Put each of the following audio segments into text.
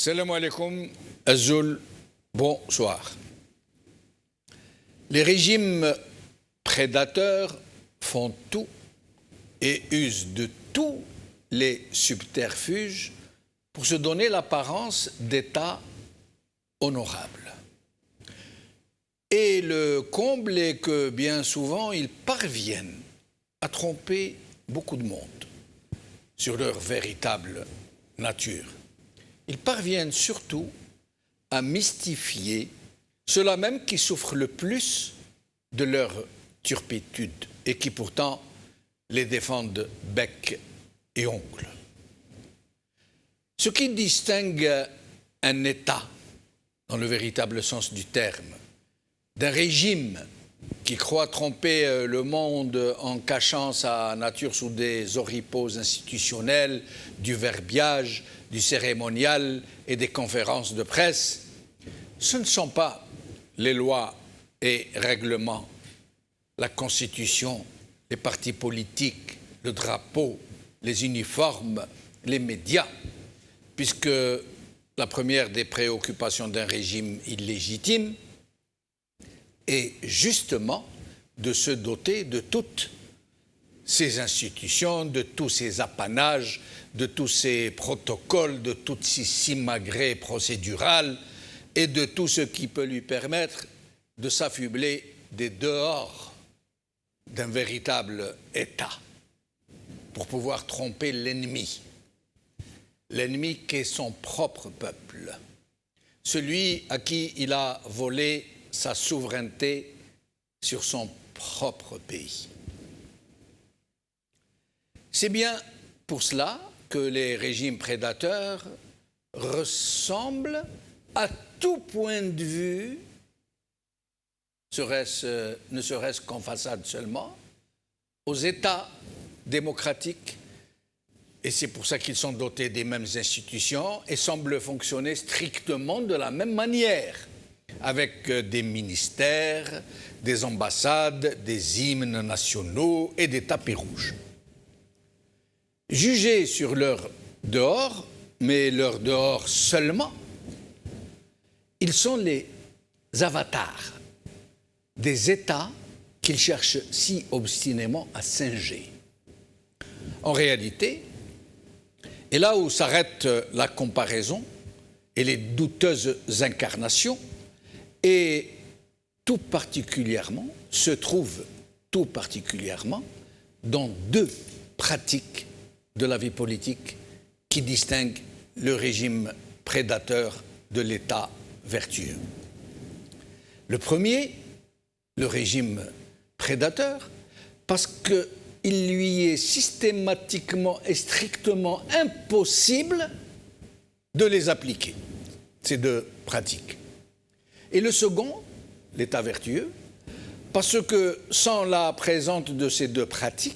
Salam alaikum, Azul, bonsoir. Les régimes prédateurs font tout et usent de tous les subterfuges pour se donner l'apparence d'État honorable. Et le comble est que bien souvent, ils parviennent à tromper beaucoup de monde sur leur véritable nature. Ils parviennent surtout à mystifier ceux-là même qui souffrent le plus de leur turpitude et qui pourtant les défendent bec et ongle. Ce qui distingue un État, dans le véritable sens du terme, d'un régime qui croit tromper le monde en cachant sa nature sous des oripeaux institutionnels, du verbiage, du cérémonial et des conférences de presse, ce ne sont pas les lois et règlements, la Constitution, les partis politiques, le drapeau, les uniformes, les médias, puisque la première des préoccupations d'un régime illégitime est justement de se doter de toutes ces institutions, de tous ces apanages, de tous ces protocoles, de toutes ces simagrées procédurales et de tout ce qui peut lui permettre de s'affubler des dehors d'un véritable État pour pouvoir tromper l'ennemi. L'ennemi qu'est son propre peuple, celui à qui il a volé sa souveraineté sur son propre pays. C'est bien pour cela que les régimes prédateurs ressemblent à tout point de vue, ne serait-ce qu'en façade seulement, aux États démocratiques, et c'est pour ça qu'ils sont dotés des mêmes institutions et semblent fonctionner strictement de la même manière, avec des ministères, des ambassades, des hymnes nationaux et des tapis rouges. Jugés sur leur dehors, mais leur dehors seulement, ils sont les avatars des États qu'ils cherchent si obstinément à singer. En réalité, et là où s'arrête la comparaison et les douteuses incarnations, et tout particulièrement, se trouve tout particulièrement dans deux pratiques de la vie politique qui distinguent le régime prédateur de l'État vertueux. Le premier, le régime prédateur, parce qu'il lui est systématiquement et strictement impossible de les appliquer, ces deux pratiques. Et le second, l'État vertueux, parce que sans la présence de ces deux pratiques,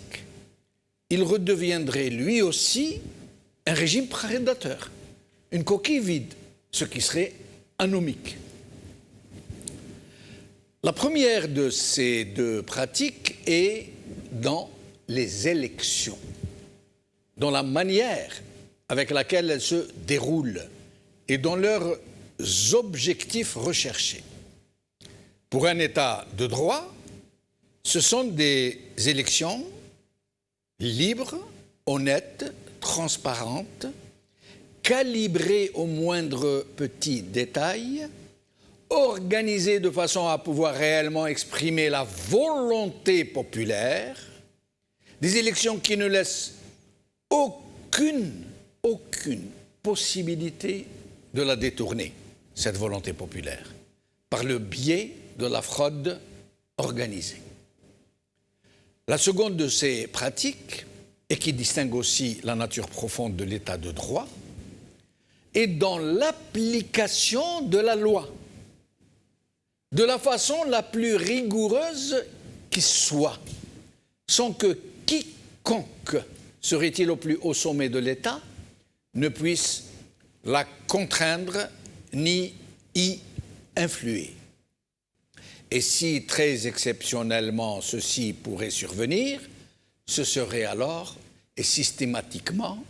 il redeviendrait lui aussi un régime prédateur, une coquille vide, ce qui serait anomique. La première de ces deux pratiques est dans les élections, dans la manière avec laquelle elles se déroulent et dans leurs objectifs recherchés. Pour un État de droit, ce sont des élections libres, honnêtes, transparentes, calibrées au moindre petit détail, organisées de façon à pouvoir réellement exprimer la volonté populaire, des élections qui ne laissent aucune possibilité de la détourner, cette volonté populaire, par le biais de la fraude organisée. La seconde de ces pratiques, et qui distingue aussi la nature profonde de l'état de droit, est dans l'application de la loi, de la façon la plus rigoureuse qui soit, sans que quiconque, serait-il au plus haut sommet de l'État, ne puisse la contraindre ni y influer. Et si très exceptionnellement ceci pourrait survenir, ce serait alors et systématiquement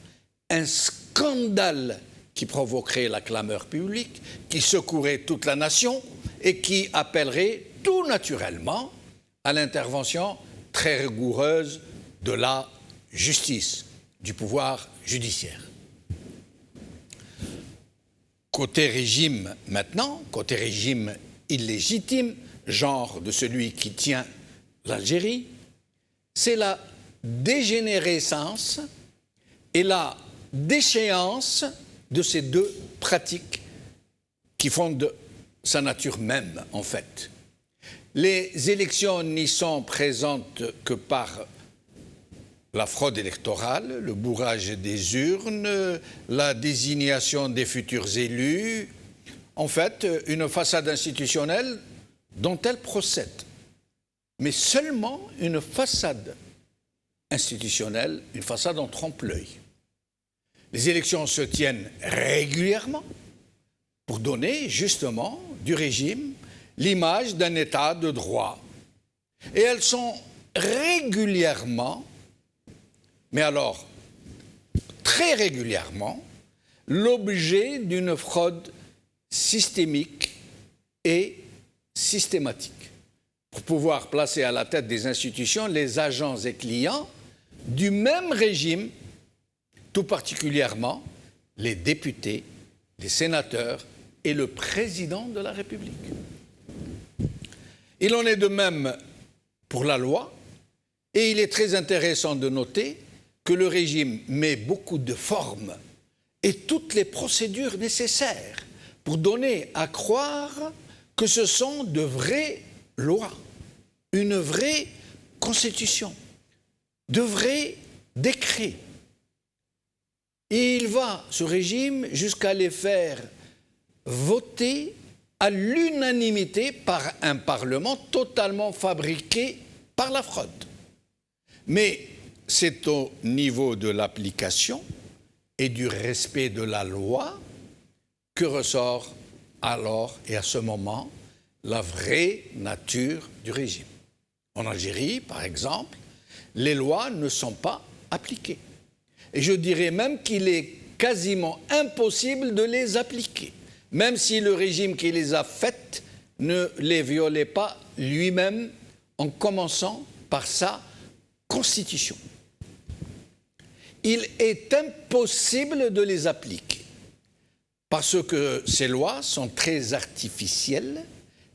un scandale qui provoquerait la clameur publique, qui secouerait toute la nation et qui appellerait tout naturellement à l'intervention très rigoureuse de la justice, du pouvoir judiciaire. Côté régime maintenant, côté régime illégitime, genre de celui qui tient l'Algérie, c'est la dégénérescence et la déchéance de ces deux pratiques qui fondent sa nature même, en fait. Les élections n'y sont présentes que par la fraude électorale, le bourrage des urnes, la désignation des futurs élus, en fait, une façade institutionnelle dont elle procède. Mais seulement une façade institutionnelle, une façade en trompe-l'œil. Les élections se tiennent régulièrement pour donner justement du régime l'image d'un État de droit. Et elles sont régulièrement, mais alors très régulièrement, l'objet d'une fraude systémique et systématique pour pouvoir placer à la tête des institutions les agents et clients du même régime, tout particulièrement les députés, les sénateurs et le président de la République. Il en est de même pour la loi, et il est très intéressant de noter que le régime met beaucoup de formes et toutes les procédures nécessaires pour donner à croire que ce sont de vraies lois, une vraie constitution, de vrais décrets. Et il va, ce régime, jusqu'à les faire voter à l'unanimité par un Parlement totalement fabriqué par la fraude. Mais c'est au niveau de l'application et du respect de la loi que ressort alors et à ce moment la vraie nature du régime. En Algérie, par exemple, les lois ne sont pas appliquées. Et je dirais même qu'il est quasiment impossible de les appliquer, même si le régime qui les a faites ne les violait pas lui-même, en commençant par sa constitution. Il est impossible de les appliquer, parce que ces lois sont très artificielles,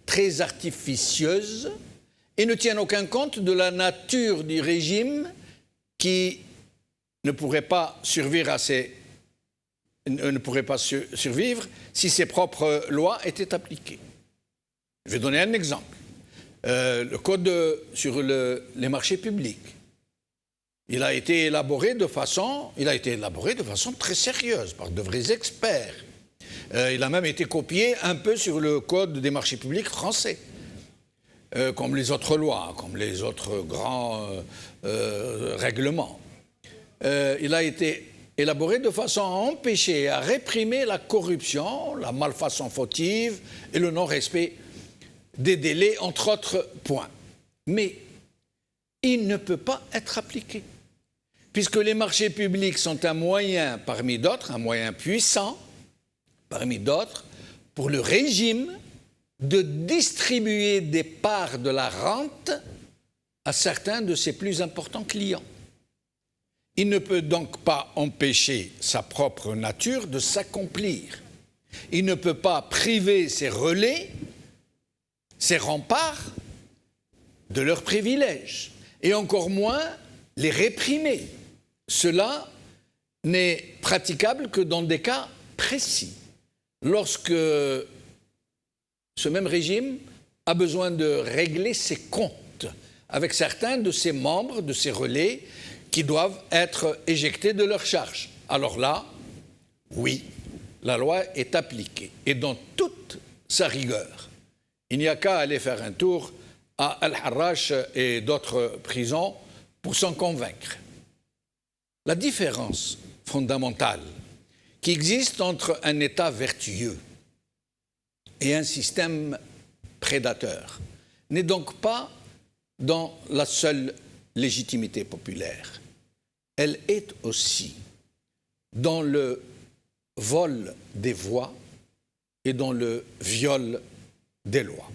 très artificieuses, et ne tiennent aucun compte de la nature du régime qui ne pourrait pas survivre si ses propres lois étaient appliquées. Je vais donner un exemple. Le code sur les marchés publics. Il a été élaboré de façon très sérieuse par de vrais experts. Il a même été copié un peu sur le code des marchés publics français, comme les autres lois, comme les autres grands règlements. Il a été élaboré de façon à empêcher et à réprimer la corruption, la malfaçon fautive et le non-respect des délais, entre autres points. Mais il ne peut pas être appliqué, puisque les marchés publics sont un moyen parmi d'autres, un moyen puissant parmi d'autres, pour le régime de distribuer des parts de la rente à certains de ses plus importants clients. Il ne peut donc pas empêcher sa propre nature de s'accomplir. Il ne peut pas priver ses relais, ses remparts, de leurs privilèges, et encore moins les réprimer. Cela n'est praticable que dans des cas précis, lorsque ce même régime a besoin de régler ses comptes avec certains de ses membres, de ses relais, qui doivent être éjectés de leurs charges. Alors là, oui, la loi est appliquée, et dans toute sa rigueur. Il n'y a qu'à aller faire un tour à Al-Harrach et d'autres prisons pour s'en convaincre. La différence fondamentale qui existe entre un État vertueux et un système prédateur n'est donc pas dans la seule légitimité populaire. Elle est aussi dans le vol des voix et dans le viol des lois.